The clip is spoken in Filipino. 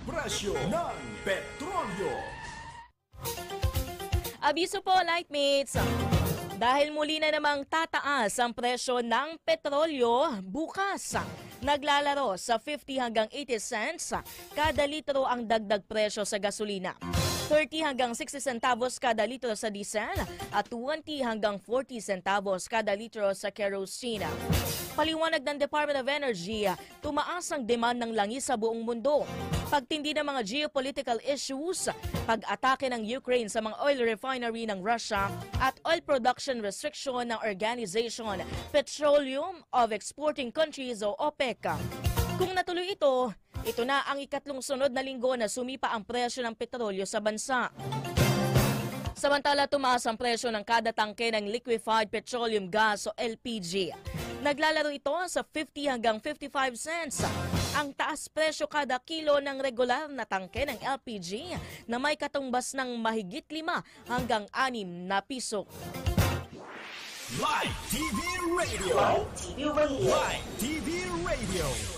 presyo ng petrolyo. Abiso po, Lightmates. Dahil muli na namang tataas ang presyo ng petrolyo bukas. Naglalaro sa 50 hanggang 80 cents kada litro ang dagdag presyo sa gasolina. 30 hanggang 60 centavos kada litro sa diesel at 20 hanggang 40 centavos kada litro sa kerosene. Paliwanag ng Department of Energy, tumaas ang demand ng langis sa buong mundo. Pagtindi ng mga geopolitical issues, pag-atake ng Ukraine sa mga oil refinery ng Russia at oil production restriction ng Organization Petroleum of Exporting Countries o OPEC. Kung natuloy ito na ang ikatlong sunod na linggo na sumipa ang presyo ng petrolyo sa bansa. Samantala, tumaas ang presyo ng kada tangke ng liquefied petroleum gas o LPG. Naglalaro ito sa 50 hanggang 55 cents. Ang taas presyo kada kilo ng regular na tangke ng LPG na may katumbas ng mahigit 5 hanggang 6 na piso. Live TV Radio. Live TV Radio. Live TV Radio.